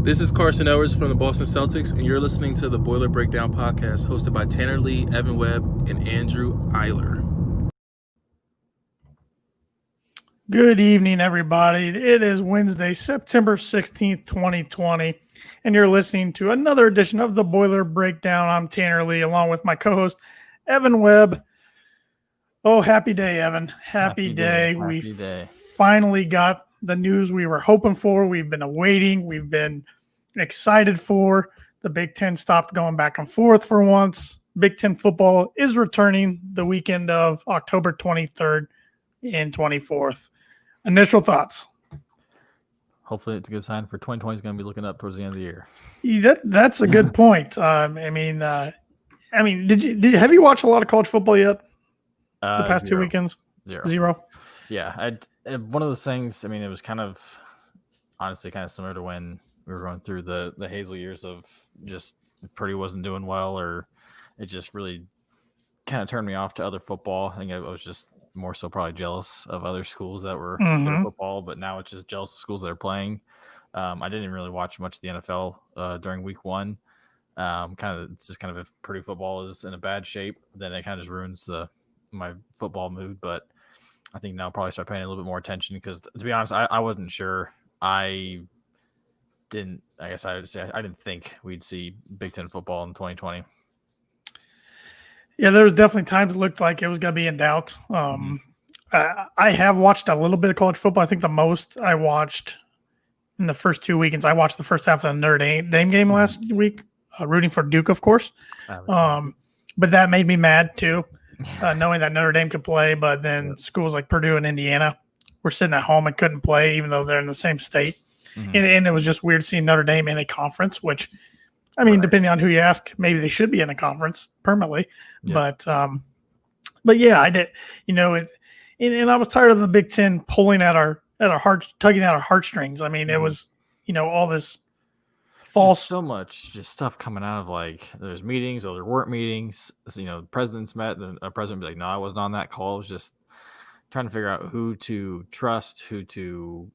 This is Carson Edwards from the Boston Celtics, and you're listening to the Boiler Breakdown podcast hosted by Tanner Lee, Evan Webb, and Andrew Eiler. Good evening, everybody. It is Wednesday, September 16th, 2020, and you're listening to another edition of the Boiler Breakdown. I'm Tanner Lee, along with my co-host, Evan Webb. Oh, happy day, Evan. Happy day. We finally got the news we were hoping for. We've been awaiting. We've been excited for. The Big Ten stopped going back and forth for once. Big Ten football is returning the weekend of October 23rd and 24th. Initial thoughts? Hopefully it's a good sign for 2020 is going to be looking up towards the end of the year. That's a good point. Have you watched a lot of college football yet? The past 2 weekends? Zero. Yeah. One of those things, it was honestly kind of similar to when we were going through the Hazel years of just Purdue wasn't doing well, or it just really kind of turned me off to other football. I think I was just more so probably jealous of other schools that were doing football, but now it's just jealous of schools that are playing. I didn't really watch much of the NFL during week one. It's just if Purdue football is in a bad shape, then it kind of just ruins my football mood. But I think now I'll probably start paying a little bit more attention because, to be honest, I wasn't sure. I didn't think we'd see Big Ten football in 2020. Yeah, there was definitely times it looked like it was going to be in doubt. I have watched a little bit of college football. I think the most I watched in the first 2 weekends, I watched the first half of the Notre Dame game last week, rooting for Duke, of course. But that made me mad too, knowing that Notre Dame could play, but then schools like Purdue and Indiana were sitting at home and couldn't play, even though they're in the same state. And it was just weird seeing Notre Dame in a conference, which, depending on who you ask, maybe they should be in a conference permanently. Yeah. But yeah, I did, and I was tired of the Big Ten pulling at our heart, tugging at our heartstrings. It was, all this false. Just so much just stuff coming out of there's meetings or there weren't meetings. So, presidents met, and a president would be like, no, I wasn't on that call. It was just trying to figure out who to trust, who to,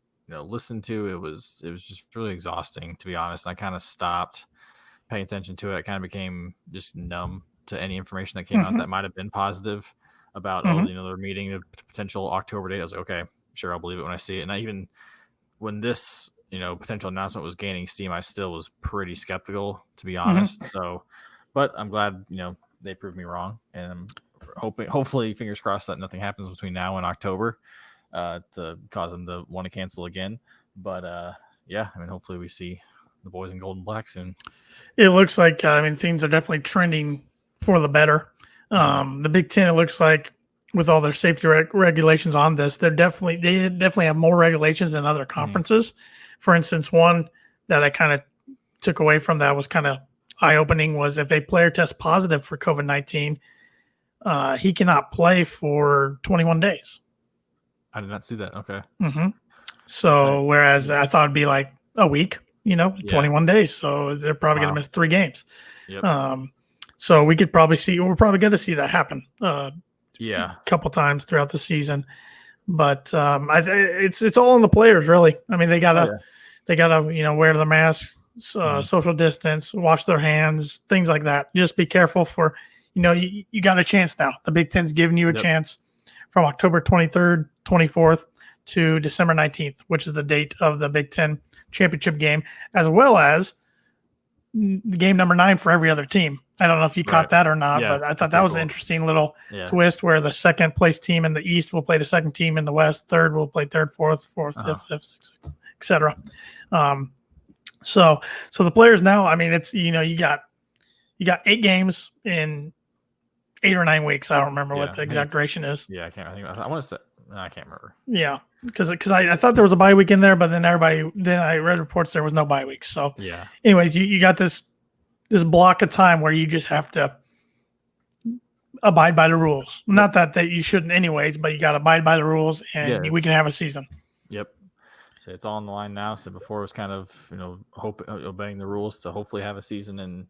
listen to. It was just really exhausting, to be honest. And I kind of stopped paying attention to it. I kind of became just numb to any information that came out that might have been positive about, they're meeting a potential October date. I was like, okay, sure, I'll believe it when I see it. And even when this, potential announcement was gaining steam, I still was pretty skeptical, to be honest. So, but I'm glad, they proved me wrong, and I'm hopefully, fingers crossed, that nothing happens between now and October to cause them to want to cancel again. But hopefully we see the boys in gold and black soon. It looks like things are definitely trending for the better. The Big Ten, it looks like, with all their safety regulations on this, they definitely have more regulations than other conferences. For instance, one that I kind of took away from that was kind of eye-opening was if a player tests positive for COVID-19, he cannot play for 21 days. I did not see that. Okay. So whereas I thought it'd be like a week, 21 days. So they're probably going to miss 3 games. Yep. So we're probably going to see that happen. A couple times throughout the season. But it's all on the players, really. They gotta wear the masks, social distance, wash their hands, things like that. Just be careful for, you got a chance now. The Big Ten's giving you a chance from October 23rd, 24th to December 19th, which is the date of the Big Ten championship game, as well as game number 9 for every other team. I don't know if you caught that or not, but I thought that was an interesting little twist where the second place team in the East will play the second team in the West, third will play third, fourth, fifth, sixth, etc. So the players now, it's you got 8 games in 8 or 9 weeks. I don't remember what the exact duration is. Yeah, I can't. I want to say. I can't remember. Yeah, because I thought there was a bye week in there, but then I read reports there was no bye week. So anyways, you got this block of time where you just have to abide by the rules. Not that you shouldn't anyways, but you got to abide by the rules, and we can have a season. Yep. So it's all on the line now. So before it was kind of obeying the rules to hopefully have a season in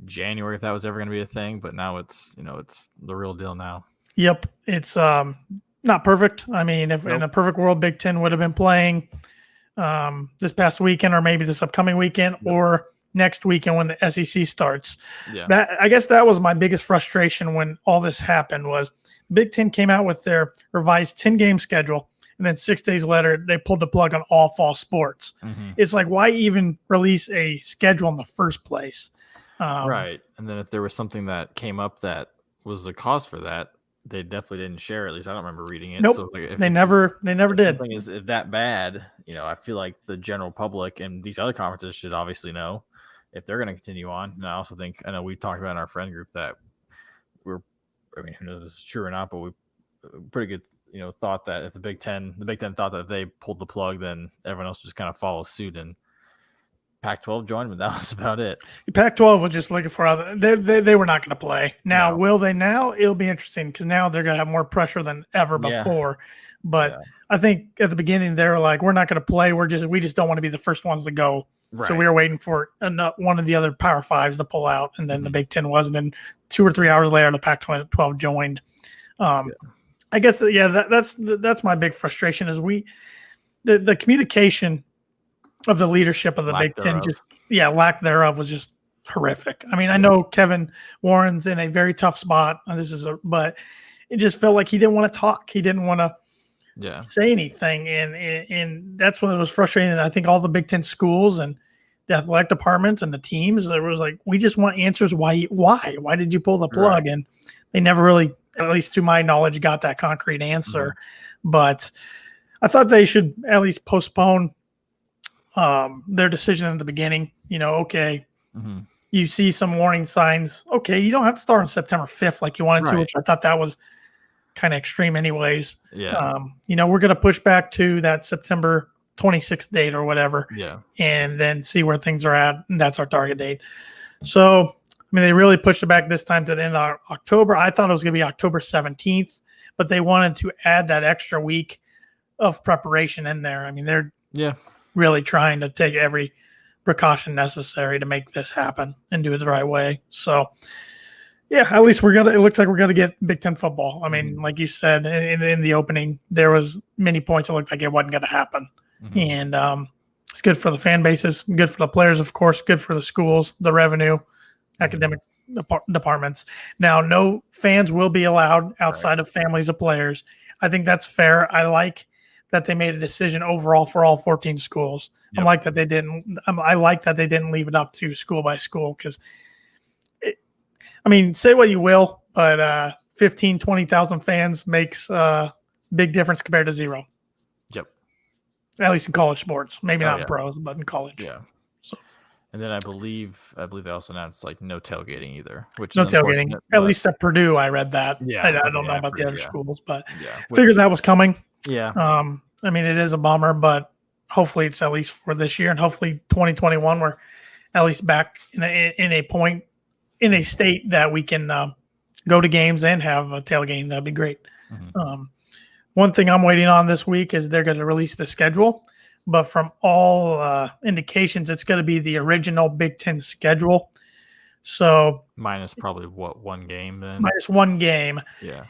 January if that was ever going to be a thing, but now it's it's the real deal now. Yep, it's not perfect. If in a perfect world, Big Ten would have been playing this past weekend, or maybe this upcoming weekend, or next weekend when the SEC starts. Yeah. I guess that was my biggest frustration when all this happened. Was the Big Ten came out with their revised 10-game schedule, and then 6 days later they pulled the plug on all fall sports. It's like, why even release a schedule in the first place? Right. And then if there was something that came up that was the cause for that, they definitely didn't share. At least I don't remember reading it. Nope. So like, they never did. Something is that bad, I feel like the general public and these other conferences should obviously know if they're going to continue on. And I also think, I know we talked about in our friend group that who knows if this is true or not, but we pretty good, thought that if the Big Ten thought that if they pulled the plug, then everyone else just kind of follow suit, and Pac-12 joined, but that was about it. Pac-12 was just looking for other. They were not going to play. Now, will they now? It'll be interesting because now they're going to have more pressure than ever before. But I think at the beginning they were like, we're not going to play. We just don't want to be the first ones to go. Right. So we were waiting for one of the other Power Fives to pull out, and then the Big Ten was, and then 2 or 3 hours later the Pac-12 joined. I guess that's my big frustration is the communication of the leadership of the Big Ten, lack thereof was just horrific. I mean, I know Kevin Warren's in a very tough spot. But it just felt like he didn't want to talk. He didn't want to say anything, and that's what was frustrating. I think all the Big Ten schools and the athletic departments and the teams, it was like, we just want answers. Why did you pull the plug? Right. And they never really, at least to my knowledge, got that concrete answer. But I thought they should at least postpone their decision in the beginning. You see some warning signs. Okay, you don't have to start on September 5th like you wanted to, which I thought that was kind of extreme anyways. Yeah. We're going to push back to that September 26th date or whatever. Yeah. And then see where things are at. And that's our target date. So, they really pushed it back this time to the end of October. I thought it was going to be October 17th, but they wanted to add that extra week of preparation in there. They're really trying to take every precaution necessary to make this happen and do it the right way. So, at least it looks like we're going to get Big Ten football. Like you said in the opening, there was many points it looked like it wasn't going to happen. And it's good for the fan bases, good for the players, of course, good for the schools, the revenue, academic departments. Now, no fans will be allowed outside of families of players. I think that's fair. I like that they made a decision overall for all 14 schools. I like that they didn't leave it up to school by school, because say what you will, but 15, 20,000 fans makes a big difference compared to zero. Yep. At least in college sports, maybe not in pros, but in college. Yeah. So, and then I believe they also announced no tailgating either, which no tailgating. At least at Purdue, I read that. Yeah. I don't know about the other schools, but I figured that was coming. Yeah. It is a bummer, but hopefully it's at least for this year, and hopefully 2021 we're at least back in a state that we can go to games and have a tailgating. That'd be great. One thing I'm waiting on this week is they're going to release the schedule, but from all indications, it's going to be the original Big Ten schedule. So minus probably one game then? Minus one game. Yeah.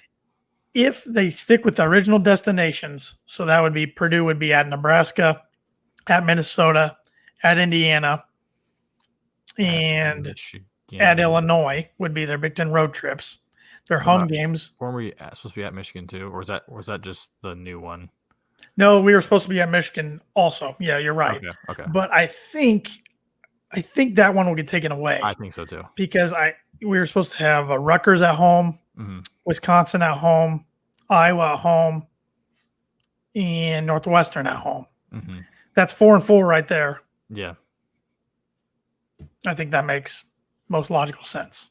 If they stick with the original destinations, so that would be Purdue would be at Nebraska, at Minnesota, at Indiana, and at Illinois would be their Big Ten road trips. Their home games. Weren't we supposed to be at Michigan too, or was that just the new one? No, we were supposed to be at Michigan also. Yeah, you're right. Okay. But I think that one will get taken away. I think so too. Because we were supposed to have Rutgers at home, Wisconsin at home, Iowa at home, and Northwestern at home. That's 4 and 4 right there. Yeah. I think that makes most logical sense.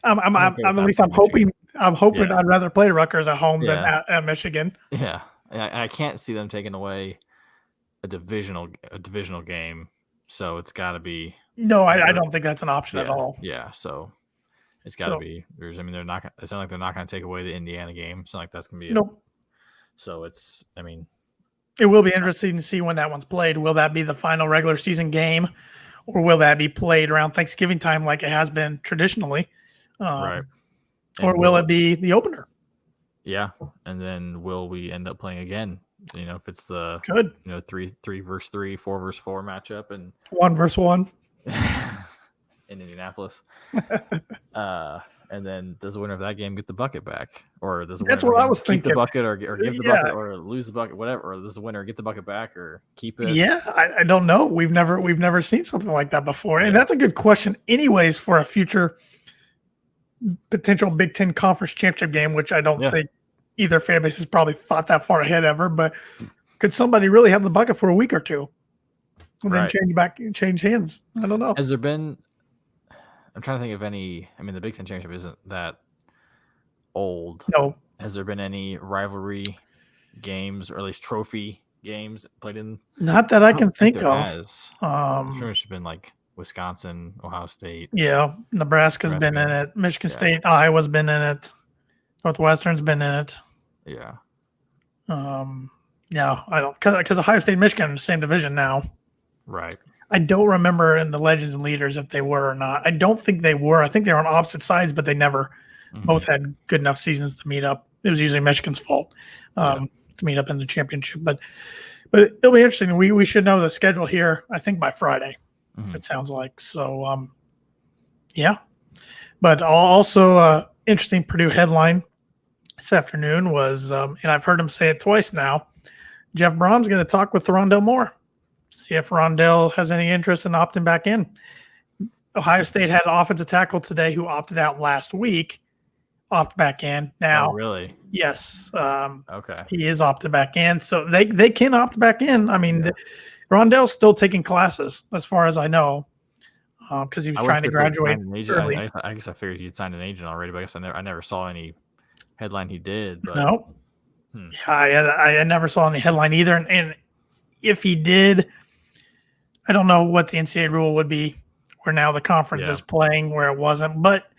At least I'm hoping I'd rather play Rutgers at home than at Michigan. Yeah. I can't see them taking away a divisional game, so it's got to be. No, I don't think that's an option at all. Yeah, so it's got to be. They're not. It's not like they're not going to take away the Indiana game. It's not like that's going to be. Nope. So it's. It will be interesting to see when that one's played. Will that be the final regular season game, or will that be played around Thanksgiving time like it has been traditionally? Right. Or will it be the opener? Yeah, and then will we end up playing again If it's the Good 3 versus 3, 4 versus 4 matchup, and 1 versus 1 in Indianapolis. And then does the winner of that game get the bucket back, or does the winner That's what I was keep thinking. the bucket, or give the bucket, or lose the bucket, whatever? Or does the winner get the bucket back, or keep it? Yeah, I don't know. We've never seen something like that before, and that's a good question, anyways, for a future potential Big Ten Conference Championship game, which I don't think either fan base has probably thought that far ahead ever. But could somebody really have the bucket for a week or two, and then change hands? I don't know. Has there been? I'm trying to think of any. I mean, the Big Ten Championship isn't that old. No. Has there been any rivalry games, or at least trophy games played in? Not that I can think of. Has. It's pretty much been like Wisconsin, Ohio State. Yeah, Nebraska's been in it. Michigan State, Iowa's been in it. Northwestern's been in it. Yeah. Yeah, I don't, because Ohio State and Michigan are in the same division now. Right. I don't remember in the Legends and Leaders if they were or not. I don't think they were. I think they were on opposite sides, but they never both had good enough seasons to meet up. It was usually Michigan's fault to meet up in the championship. But it'll be interesting. We should know the schedule here, I think, by Friday, it sounds like. So, yeah. But also interesting Purdue headline this afternoon was, and I've heard him say it twice now, Jeff Brom's going to talk with Rondell Moore. See if Rondell has any interest in opting back in. Ohio State had an offensive tackle today who opted out last week, opted back in. Now, really? Yes. Okay. He is opted back in, so they can opt back in. I mean, Rondell's still taking classes, as far as I know, because he was trying to graduate early. I guess I figured he had signed an agent already, but I guess I never saw any headline he did. But no. Yeah, I never saw any headline either, and if he did, I don't know what the NCAA rule would be where now the conference is playing where it wasn't, but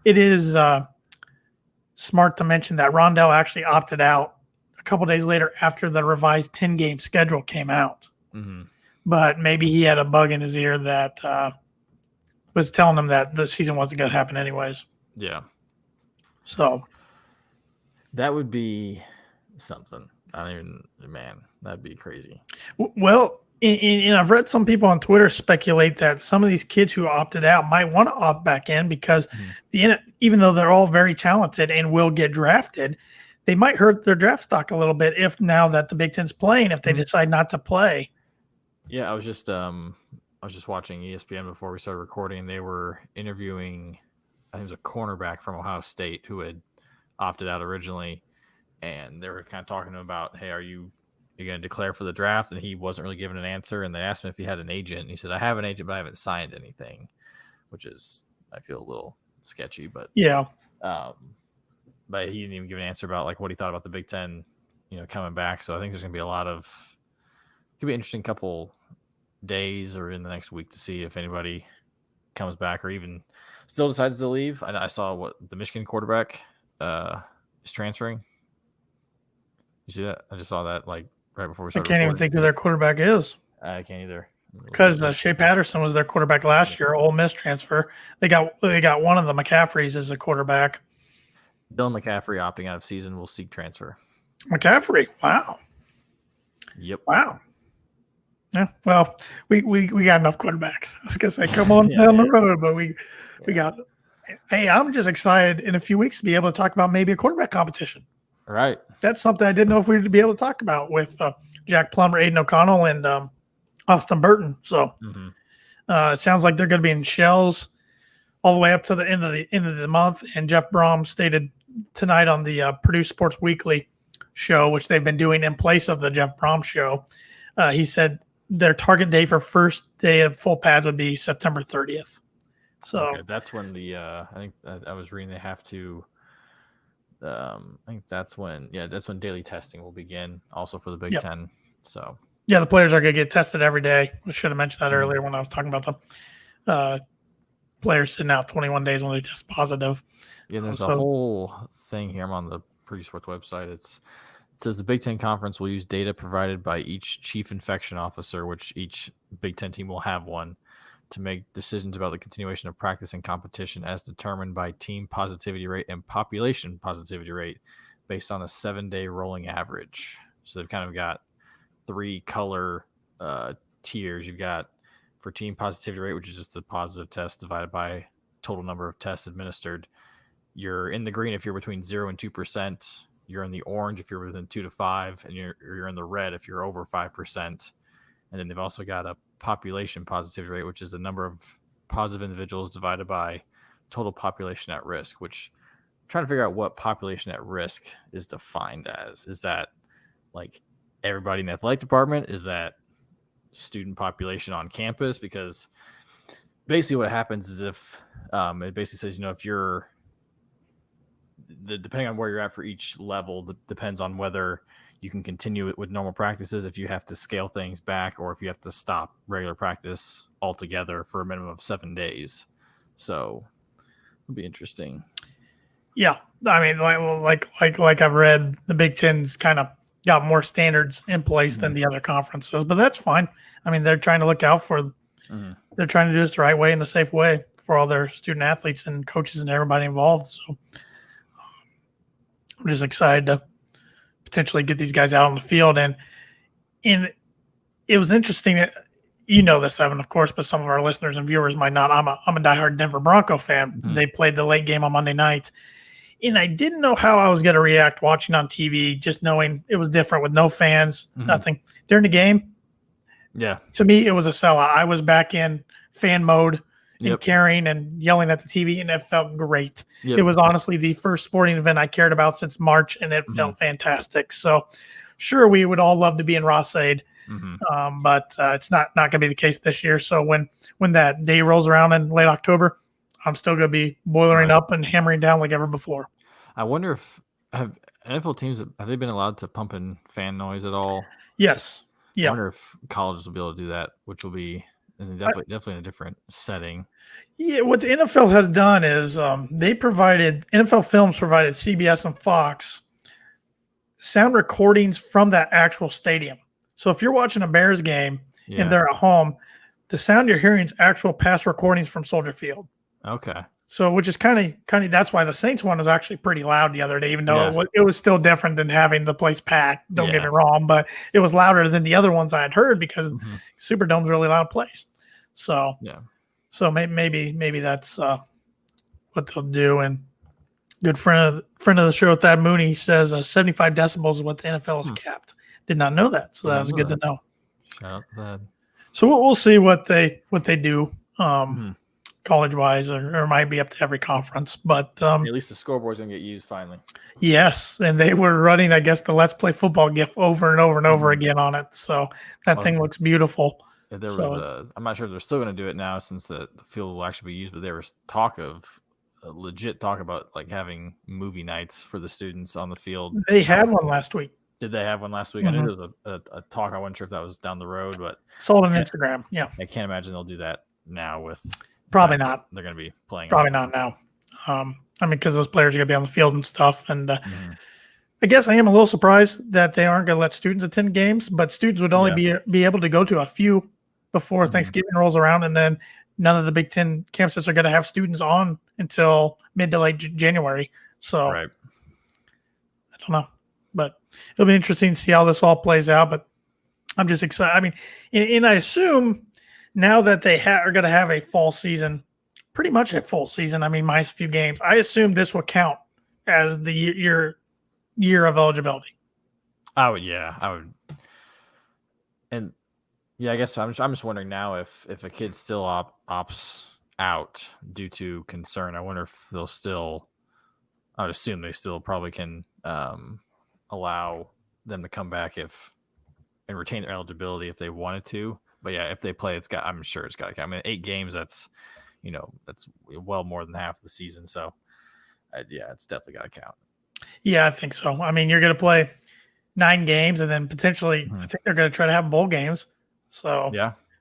it is smart to mention that Rondell actually opted out a couple days later after the revised 10-game schedule came out. But maybe he had a bug in his ear that was telling him that the season wasn't going to happen anyways. Yeah. So that would be something. That'd be crazy. Well, and I've read some people on Twitter speculate that some of these kids who opted out might want to opt back in because even though they're all very talented and will get drafted, they might hurt their draft stock a little bit if now that the Big Ten's playing, if they decide not to play. Yeah, I was just watching ESPN before we started recording, and they were interviewing, I think it was a cornerback from Ohio State who had opted out originally, and they were kind of talking about, hey, are you going to declare for the draft? And he wasn't really giving an answer, and they asked him if he had an agent, and he said, I have an agent, but I haven't signed anything, which is, I feel a little sketchy, but but he didn't even give an answer about like what he thought about the Big Ten, coming back. So I think there's going to be could be an interesting couple days or in the next week to see if anybody comes back or even still decides to leave. I saw what the Michigan quarterback is transferring. You see that? I just saw that like right before we started. I can't even think who their quarterback is. I can't either. Because Shea Patterson was their quarterback last year. Ole Miss transfer. They got one of the McCaffreys as a quarterback. Dylan McCaffrey opting out of season will seek transfer. McCaffrey. Wow. Yep. Wow. Yeah. Well, we got enough quarterbacks. I was gonna say, come on down the road, but we got. Hey, I'm just excited in a few weeks to be able to talk about maybe a quarterback competition. Right. That's something I didn't know if we'd be able to talk about with Jack Plummer, Aiden O'Connell, and Austin Burton. So it sounds like they're going to be in shells all the way up to the end of the month. And Jeff Brom stated tonight on the Purdue Sports Weekly show, which they've been doing in place of the Jeff Brom show, he said their target day for first day of full pads would be September 30th. So that's when I think I was reading they have to. I think that's when daily testing will begin also for the Big Ten. So yeah, the players are going to get tested every day. I should have mentioned that earlier when I was talking about them. Players sitting out 21 days when they test positive. Yeah, there's a whole thing here. I'm on the Purdue Sports website. It says the Big Ten Conference will use data provided by each chief infection officer, which each Big Ten team will have one, to make decisions about the continuation of practice and competition as determined by team positivity rate and population positivity rate based on a 7-day rolling average. So they've kind of got 3 color tiers. You've got for team positivity rate, which is just the positive test divided by total number of tests administered. You're in the green if you're between 0 and 2%. You're in the orange if you're within 2 to 5, and you're in the red if you're over 5%. And then they've also got a population positivity rate, which is the number of positive individuals divided by total population at risk, which I'm trying to figure out what population at risk is defined as. Is that like everybody in the athletic department? Is that student population on campus? Because basically what happens is if it basically says, if you're depending on where you're at for each level, depends on whether you can continue it with normal practices, if you have to scale things back, or if you have to stop regular practice altogether for a minimum of 7 days. So it'll be interesting. Yeah, I mean, like I've read, the Big Ten's kind of got more standards in place than the other conferences, but that's fine. I mean, they're trying to look out for. They're trying to do this the right way and the safe way for all their student athletes and coaches and everybody involved. So I'm just excited to potentially get these guys out on the field. And it was interesting that, this, Evan, of course, but some of our listeners and viewers might not. I'm a diehard Denver Bronco fan. They played the late game on Monday night. And I didn't know how I was going to react watching on TV, just knowing it was different with no fans, nothing. During the game, to me, it was a sellout. I was back in fan mode and carrying and yelling at the TV, and it felt great. It was honestly the first sporting event I cared about since March, and it felt fantastic. So, sure, we would all love to be in Ross-Ade, but it's not going to be the case this year. So when that day rolls around in late October, I'm still going to be boiling up and hammering down like ever before. I wonder if have NFL teams, have they been allowed to pump in fan noise at all? Yes. Yeah. I wonder if colleges will be able to do that, which will be definitely in a different setting. Yeah, what the NFL has done is NFL Films provided CBS and Fox sound recordings from that actual stadium. So if you're watching a Bears game and they're at home, the sound you're hearing is actual past recordings from Soldier Field. Okay. So, which is kind of that's why the Saints one was actually pretty loud the other day, even though it was still different than having the place packed. Don't get me wrong, but it was louder than the other ones I had heard because Superdome's a really loud place. So, so maybe that's what they'll do. And good friend of the show, Thad Mooney, says 75 decibels is what the NFL is capped. Did not know that, so that was good to know. Shout out to Thad. So we'll see what they do. College-wise, or might be up to every conference. But at least the scoreboard's going to get used finally. Yes, and they were running, I guess, the Let's Play Football GIF over and over and over again on it. So that thing looks beautiful. If there was I'm not sure if they're still going to do it now since the field will actually be used, but there was legit talk about like having movie nights for the students on the field. They had one last week. Did they have one last week? I knew there was a talk. I wasn't sure if that was down the road, but saw it on Instagram. Yeah, I can't imagine they'll do that now with. Probably not. They're going to be playing. Probably not now. I mean, because those players are going to be on the field and stuff. And I guess I am a little surprised that they aren't going to let students attend games, but students would only be able to go to a few before Thanksgiving rolls around. And then none of the Big Ten campuses are going to have students on until mid to late January. So I don't know. But it'll be interesting to see how this all plays out. But I'm just excited. I mean, and I assume now that they are going to have a fall season, pretty much a full season, I mean, minus a few games, I assume this will count as the year of eligibility. I would. And I guess I'm just wondering now if a kid still opts out due to concern, I wonder if they'll still, I would assume they still probably can allow them to come back and retain their eligibility if they wanted to. But yeah, if they play, I'm sure it's got to count. I mean, 8 games, that's well more than half the season. So it's definitely got to count. Yeah, I think so. I mean, you're going to play 9 games and then potentially, I think they're going to try to have bowl games. So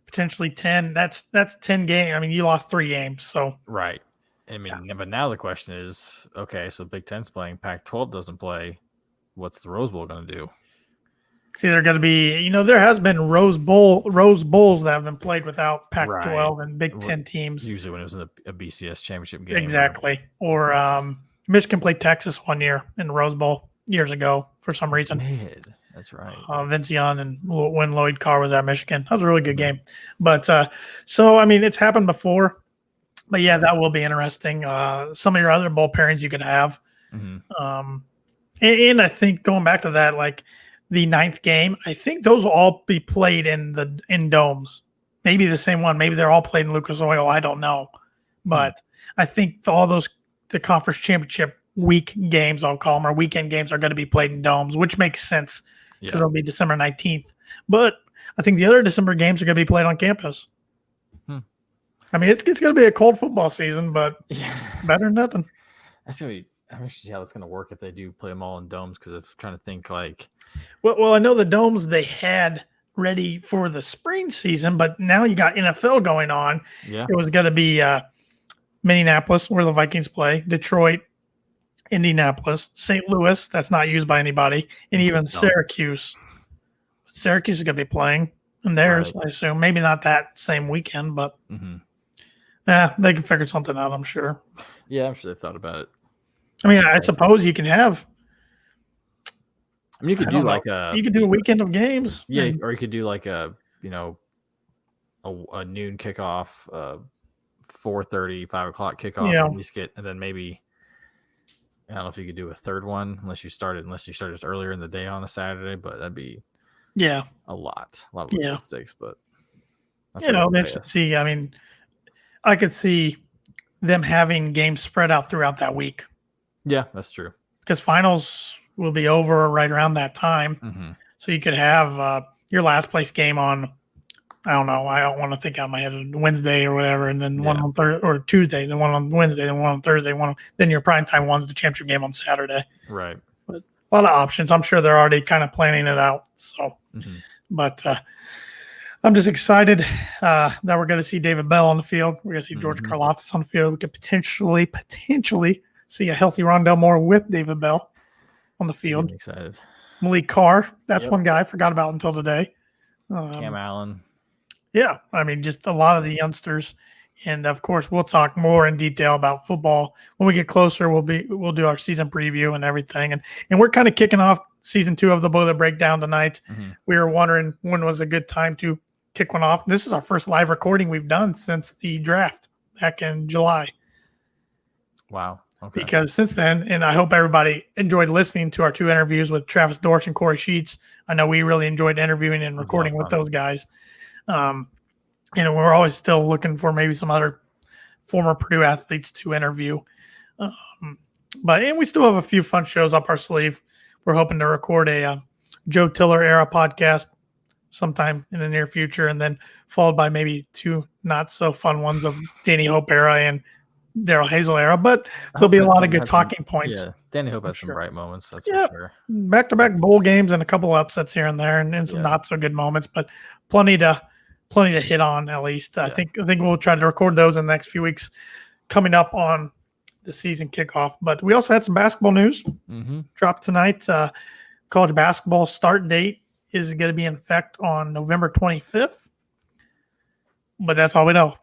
potentially 10. That's 10 games. I mean, you lost 3 games. So right. I mean, but now the question is, okay, so Big Ten's playing, Pac-12 doesn't play. What's the Rose Bowl going to do? See, they're going to be, there has been Rose Bowls that have been played without Pac-12 and Big Ten teams. Usually when it was in a BCS championship game. Exactly. Or Michigan played Texas one year in the Rose Bowl years ago for some reason. That's right. Vince Young and when Lloyd Carr was at Michigan. That was a really good game. But so, I mean, it's happened before. But, yeah, that will be interesting. Some of your other bowl pairings you could have. And I think going back to that, like the 9th game, I think those will all be played in domes. Maybe the same one. Maybe they're all played in Lucas Oil. I don't know. But I think all the conference championship week games, I'll call them, or weekend games are going to be played in domes, which makes sense. Because it'll be December 19th. But I think the other December games are going to be played on campus. I mean, it's going to be a cold football season, but better than nothing. That's going to be – I'm interested to see how that's going to work if they do play them all in domes, because I'm trying to think like – Well, I know the domes they had ready for the spring season, but now you got NFL going on. Yeah. It was going to be Minneapolis, where the Vikings play, Detroit, Indianapolis, St. Louis, that's not used by anybody, and even Syracuse. Syracuse is going to be playing in theirs, I assume. Maybe not that same weekend, but they can figure something out, I'm sure. Yeah, I'm sure they've thought about it. I mean, I suppose you can have. I mean, you could do like you could do a weekend of games. Yeah, or you could do like a noon kickoff, 4:30, 5 o'clock kickoff. Yeah. And then maybe I don't know if you could do a third one unless you started just earlier in the day on a Saturday, but that'd be a lot of mistakes. But let's see. I mean, I could see them having games spread out throughout that week. Yeah, that's true. Because finals will be over right around that time. So you could have your last place game on, I don't know, I don't want to think out of my head, Wednesday or whatever, and then one on Thursday or Tuesday, then one on Wednesday, then one on Thursday, then your primetime one's the championship game on Saturday. Right. But a lot of options. I'm sure they're already kind of planning it out. So, but I'm just excited that we're going to see David Bell on the field. We're going to see George Karlaftis on the field. We could potentially see a healthy Rondell Moore with David Bell on the field. I'm excited. Malik Carr, that's one guy I forgot about until today. Cam Allen. Yeah, I mean, just a lot of the youngsters. And, of course, we'll talk more in detail about football. When we get closer, we'll do our season preview and everything. And we're kind of kicking off season 2 of the Boiler Breakdown tonight. We were wondering when was a good time to kick one off. This is our first live recording we've done since the draft back in July. Wow. Okay. Because since then, and I hope everybody enjoyed listening to our 2 interviews with Travis Dorsch and Corey Sheets. I know we really enjoyed interviewing and recording with those guys. We're always still looking for maybe some other former Purdue athletes to interview. But we still have a few fun shows up our sleeve. We're hoping to record a Joe Tiller era podcast sometime in the near future, and then followed by maybe 2 not so fun ones of Danny Hope era and Daryl Hazel era, but there'll be a lot of good talking points. Yeah, Danny Hope has some bright moments, that's for sure. Back-to-back bowl games and a couple upsets here and there, and some not so good moments, but plenty to hit on at least. I think we'll try to record those in the next few weeks coming up on the season kickoff. But we also had some basketball news dropped tonight. College basketball start date is going to be in effect on November 25th. But that's all we know.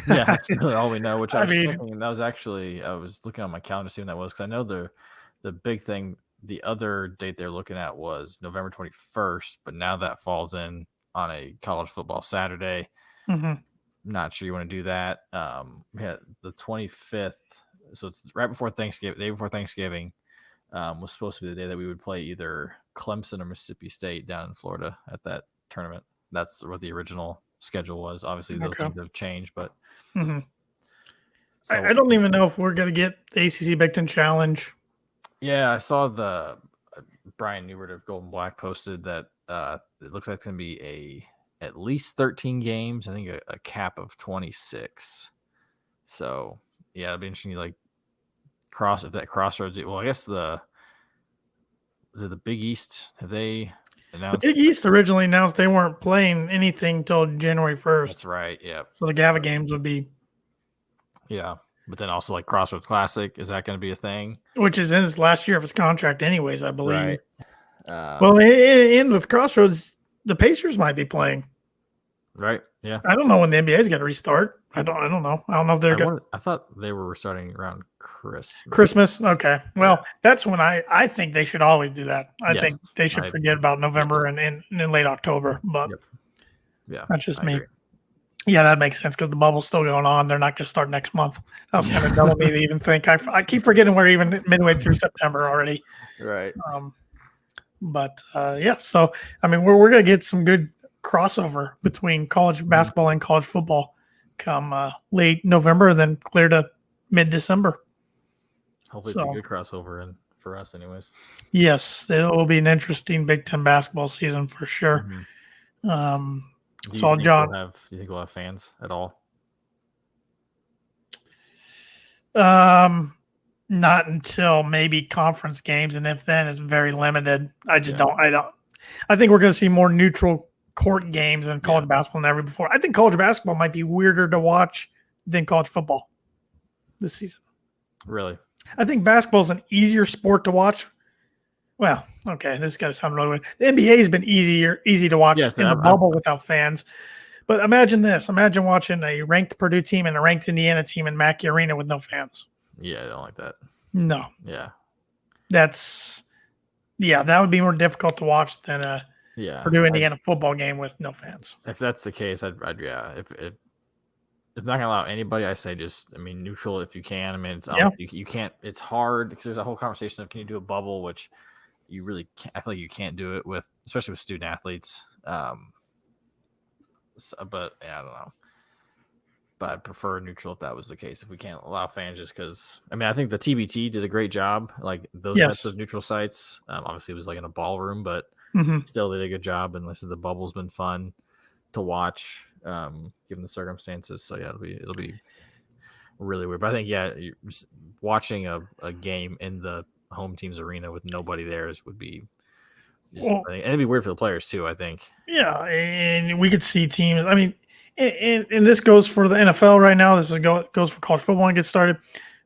Yeah, that's really all we know, which I was checking. And that was actually, I was looking on my calendar to see when that was, because I know the big thing, the other date they're looking at was November 21st, but now that falls in on a college football Saturday. Not sure you want to do that. The 25th, so it's right before Thanksgiving, day before Thanksgiving, was supposed to be the day that we would play either Clemson or Mississippi State down in Florida at that tournament. That's what the original schedule was. Obviously those things have changed, but so, I don't even know if we're going to get the ACC Big Ten Challenge. Yeah, I saw the Brian Newbert of Golden Black posted that it looks like it's going to be at least 13 games. I think a cap of 26. So yeah, it'll be interesting to if that Crossroads. Well, I guess the Big East, have they announced? The Big East originally announced they weren't playing anything till January 1st. That's right. Yeah. So the GAVA games would be. Yeah. But then also Crossroads Classic, is that going to be a thing? Which is in his last year of his contract anyways, I believe. Right. Well, in with Crossroads, the Pacers might be playing. Right. Yeah. I don't know when the NBA is going to restart. I don't know. I don't know if they're going. I thought they were restarting around Christmas. Christmas. Okay. Well, that's when I think they should always do that. I think they should forget about November and in late October. But yeah, that's just me. Agree. Yeah, that makes sense because the bubble's still going on. They're not going to start next month. That was kind of dumb of me to even think. I keep forgetting we're even midway through September already. Right. But so I mean, we're going to get some good crossover between college basketball and college football come late November, then clear to mid-December. Hopefully it's a good crossover and for us anyways. Yes, it will be an interesting Big Ten basketball season for sure. Do you think we'll have fans at all? Not until maybe conference games, and if then, it's very limited. I think we're going to see more neutral court games in college basketball than ever before. I think college basketball might be weirder to watch than college football this season. Really? I think basketball is an easier sport to watch. Well, okay, this is going to sound really weird. The NBA has been easy to watch in the bubble without fans. But imagine this. Imagine watching a ranked Purdue team and a ranked Indiana team in Mackey Arena with no fans. Yeah, I don't like that. No. Yeah. That would be more difficult to watch than a Purdue Indiana football game with no fans. If that's the case, I'd if not gonna allow anybody, I say neutral if you can. I mean, it's you can't. It's hard because there's a whole conversation of can you do a bubble, which you really can't. I feel like you can't do it especially with student athletes. But I don't know. But I'd prefer neutral if that was the case. If we can't allow fans, just because I think the TBT did a great job. Like those types of neutral sites. Obviously, it was like in a ballroom, but still did a good job. And listen, the bubble's been fun to watch, given the circumstances. So yeah, it'll be really weird. But I think watching a game in the home team's arena with nobody there would be. And it'd be weird for the players too, I think. Yeah, and we could see teams. I mean, and this goes for the NFL right now. This goes for college football and gets started.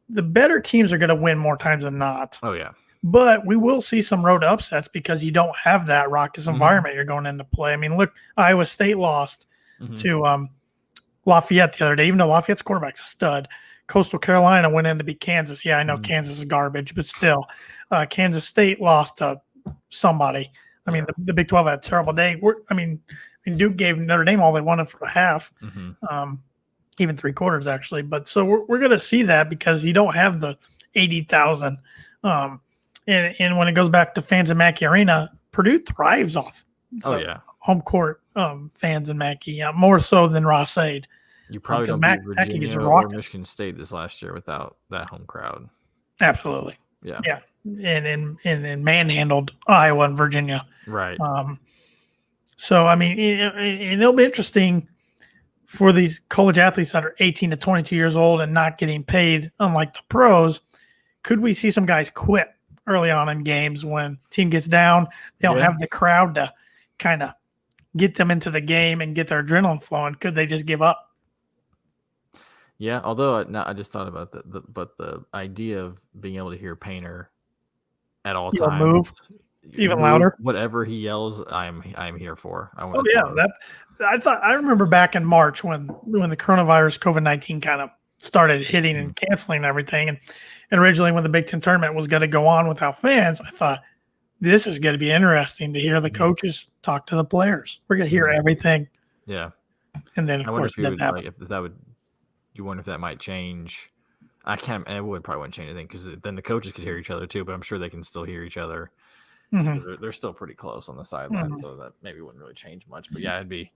The better teams are going to win more times than not. Oh yeah. But we will see some road upsets because you don't have that raucous environment you're going into play. I mean, look, Iowa State lost to Lafayette the other day, even though Lafayette's quarterback's a stud. Coastal Carolina went in to beat Kansas. Yeah, I know Kansas is garbage, but still, Kansas State lost to somebody. I mean, the Big 12 had a terrible day. Duke gave Notre Dame all they wanted for a half, even 3 quarters actually. But so we're going to see that because you don't have the 80,000. And when it goes back to fans in Mackey Arena, Purdue thrives off home court fans in Mackey, more so than Ross-Ade. You probably don't beat Virginia or Michigan State this last year without that home crowd. Absolutely. Yeah. And manhandled Iowa and Virginia. Right. So, I mean, and it'll be interesting for these college athletes that are 18 to 22 years old and not getting paid, unlike the pros. Could we see some guys quit early on in games when team gets down? They don't have the crowd to kind of get them into the game and get their adrenaline flowing. Could they just give up? Yeah, although I just thought about the idea of being able to hear Painter at all times. Move even louder. Whatever he yells, I'm here for. I remember back in March when the coronavirus COVID-19 kind of started hitting and canceling everything, and originally when the Big Ten tournament was going to go on without fans, I thought this is going to be interesting to hear the coaches talk to the players. We're going to hear everything. Yeah, and then of course it didn't happen. You wonder if that might change. I can't. And it probably wouldn't change anything because then the coaches could hear each other too. But I'm sure they can still hear each other. They're still pretty close on the sideline, so that maybe wouldn't really change much. But yeah, it'd be,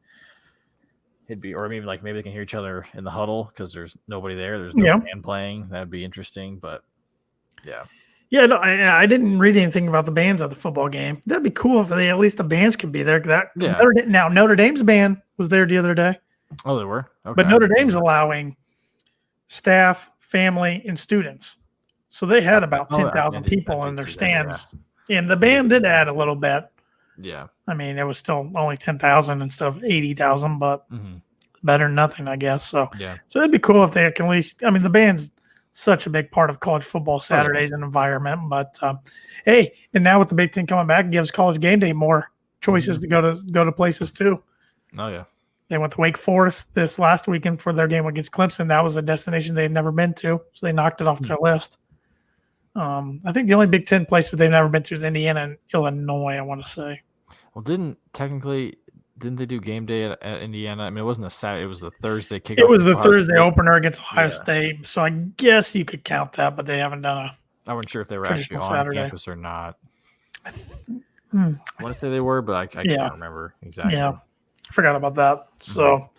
or maybe they can hear each other in the huddle because there's nobody there. There's no band playing. That'd be interesting. But yeah. Yeah, no, I didn't read anything about the bands at the football game. That'd be cool if at least the bands could be there. Notre Dame's band was there the other day. Oh, they were? Okay. But Notre Dame's allowing staff, family, and students. So they had about 10,000 people in their stands. And the band did add a little bit. Yeah. I mean, it was still only 10,000 instead of 80,000, but better than nothing, I guess. So, so it'd be cool if they can at least – I mean, the band's such a big part of college football Saturdays and environment. But, hey, and now with the Big Ten coming back, it gives College Game Day more choices to go to places too. Oh, yeah. They went to Wake Forest this last weekend for their game against Clemson. That was a destination they had never been to, so they knocked it off their list. I think the only Big Ten places they've never been to is Indiana and Illinois, I want to say. Well, didn't they do game day at Indiana? I mean, it wasn't a Saturday; it was a Thursday kickoff. It was the Thursday opener against Ohio State, so I guess you could count that, but they haven't done I wasn't sure if they were actually on campus or not. I want to say they were, but I can't remember exactly. Yeah, I forgot about that. So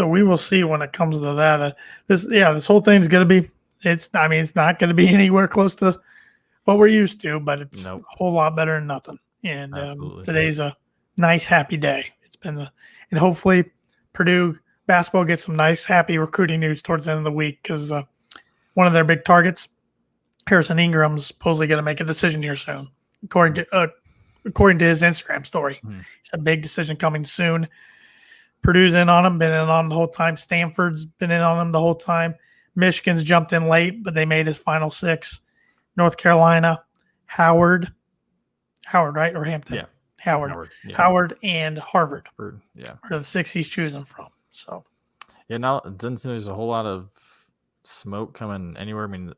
we will see when it comes to that. This whole thing's gonna be. It's not going to be anywhere close to what we're used to, but it's a whole lot better than nothing. And today's a nice, happy day. It's been and hopefully Purdue basketball gets some nice, happy recruiting news towards the end of the week because one of their big targets, Harrison Ingram's supposedly going to make a decision here soon, according to his Instagram story. It's a big decision coming soon. Purdue's in on him, been in on him the whole time. Stanford's been in on him the whole time. Michigan's jumped in late, but they made his final 6. North Carolina, Howard, right? Or Hampton? Yeah. Howard and Harvard. Yeah. Are the 6 he's choosing from. So. Yeah, now it doesn't seem there's a whole lot of smoke coming anywhere. I mean,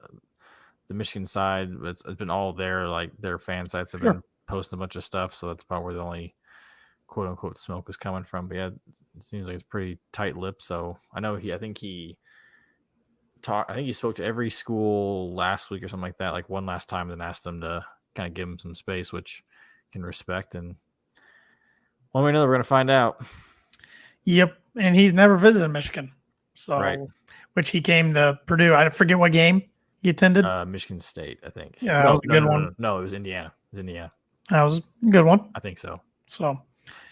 the Michigan side, it's been all there. Like their fan sites have been posting a bunch of stuff, so that's probably where the only quote unquote smoke is coming from. But yeah, it seems like it's pretty tight lipped. So I know I think he spoke to every school last week or something like that, like one last time, and then asked them to kind of give him some space, which can respect. And one way or another, we're going to find out. Yep. And he's never visited Michigan. So, which he came to Purdue. I forget what game he attended. Michigan State, I think. Yeah, that was a good one. No, it was Indiana. That was a good one. I think so. So,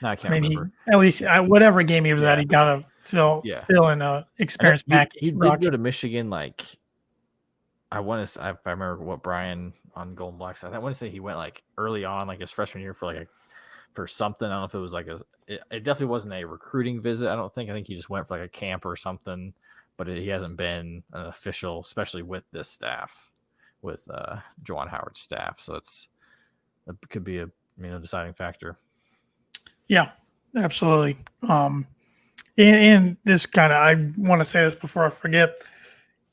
no, I can't remember. At least whatever game he was at, he got to fill in experience back. He did go to Michigan. Like, I want to. If I remember what Brian on Golden Black said, I want to say he went like early on, like his freshman year for something. I don't know if it was like it definitely wasn't a recruiting visit. I don't think. I think he just went for like a camp or something. But he hasn't been an official, especially with this staff, with Juwan Howard's staff. So it could be a deciding factor. Yeah, absolutely. And this kind of, I want to say this before I forget.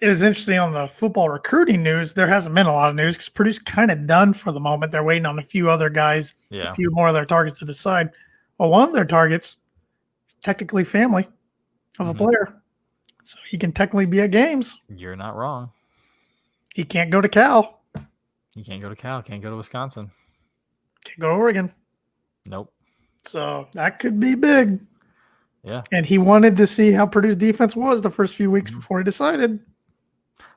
It is interesting on the football recruiting news. There hasn't been a lot of news because Purdue's kind of done for the moment. They're waiting on a few other guys, a few more of their targets to decide. Well, one of their targets is technically family of a player. So he can technically be at games. You're not wrong. He can't go to Cal. He can't go to Cal. Can't go to Wisconsin. Can't go to Oregon. Nope. So that could be big. Yeah. And he wanted to see how Purdue's defense was the first few weeks before he decided.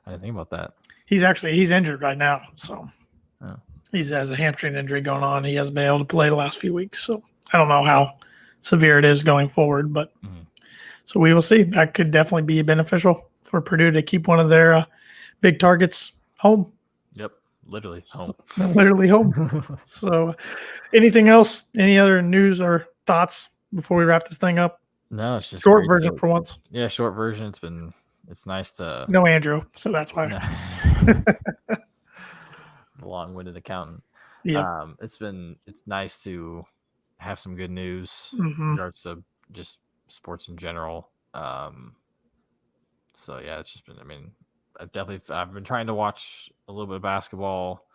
I didn't think about that. He's injured right now. So he has a hamstring injury going on. He hasn't been able to play the last few weeks. So I don't know how severe it is going forward, but so we will see. That could definitely be beneficial for Purdue to keep one of their big targets home. Yep. Literally home. Literally home. So anything else? Any other news or thoughts before we wrap this thing up? No, it's just short version for once. Yeah, short version. It's nice to no Andrew, so that's why. The long-winded accountant. Yeah. It's nice to have some good news in regards to just sports in general. So yeah, it's just been, I've been trying to watch a little bit of basketball.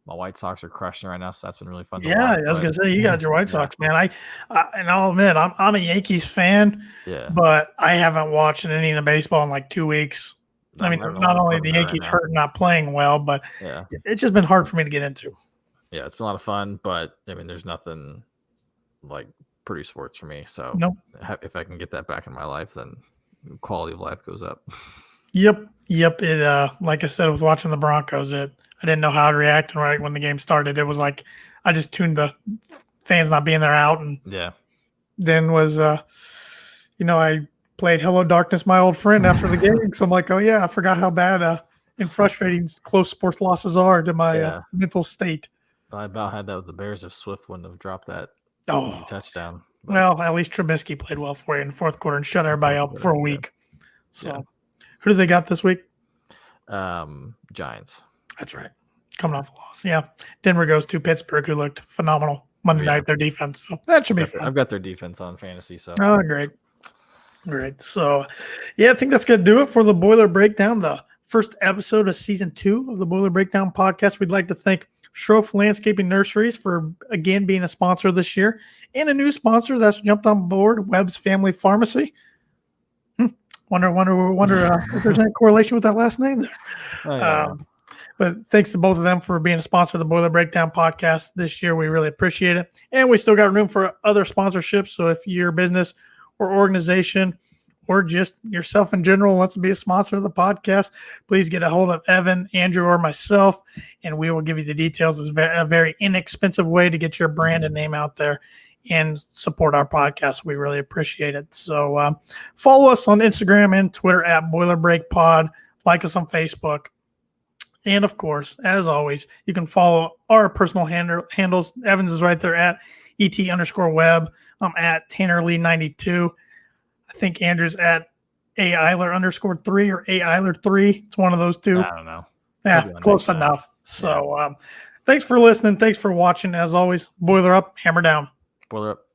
My White Sox are crushing right now, so that's been really fun. Yeah, I was gonna say you got your White Sox, man. And I'll admit I'm a Yankees fan. Yeah, but I haven't watched any of the baseball in like 2 weeks. Not only the Yankees hurt not playing well, but it's just been hard for me to get into. Yeah, it's been a lot of fun, but there's nothing like Purdue sports for me. So if I can get that back in my life, then quality of life goes up. Yep. It like I said, with watching the Broncos, I didn't know how to react. And right when the game started, it was like I just tuned the fans not being there out, and then was I played Hello Darkness, My Old Friend after the game. So I'm like, oh yeah, I forgot how bad and frustrating close sports losses are to my mental state. I about had that with the Bears if Swift wouldn't have dropped that touchdown. But, well, at least Trubisky played well for you in the fourth quarter and shut everybody up for a week. So who do they got this week? Giants. That's right. Coming off a loss. Yeah. Denver goes to Pittsburgh, who looked phenomenal Monday night, their defense. So that should be fun. I've got their defense on fantasy. So great. Great. So, yeah, I think that's going to do it for the Boiler Breakdown, the first episode of season 2 of the Boiler Breakdown podcast. We'd like to thank Schroff Landscaping Nurseries for, again, being a sponsor this year, and a new sponsor that's jumped on board, Webb's Family Pharmacy. Wonder if there's any correlation with that last name there. Oh, yeah. But thanks to both of them for being a sponsor of the Boiler Breakdown podcast this year. We really appreciate it. And we still got room for other sponsorships. So if your business or organization or just yourself in general wants to be a sponsor of the podcast, please get a hold of Evan, Andrew, or myself, and we will give you the details. It's a very inexpensive way to get your brand and name out there and support our podcast. We really appreciate it. So follow us on Instagram and Twitter at Boiler Break Pod. Like us on Facebook. And, of course, as always, you can follow our personal handles. Evans is right there at ET_web. I'm at TannerLee92. I think Andrew's at AIler_3 or AIler3. It's one of those two. I don't know. Yeah, close enough. So thanks for listening. Thanks for watching. As always, boiler up, hammer down. Boiler up.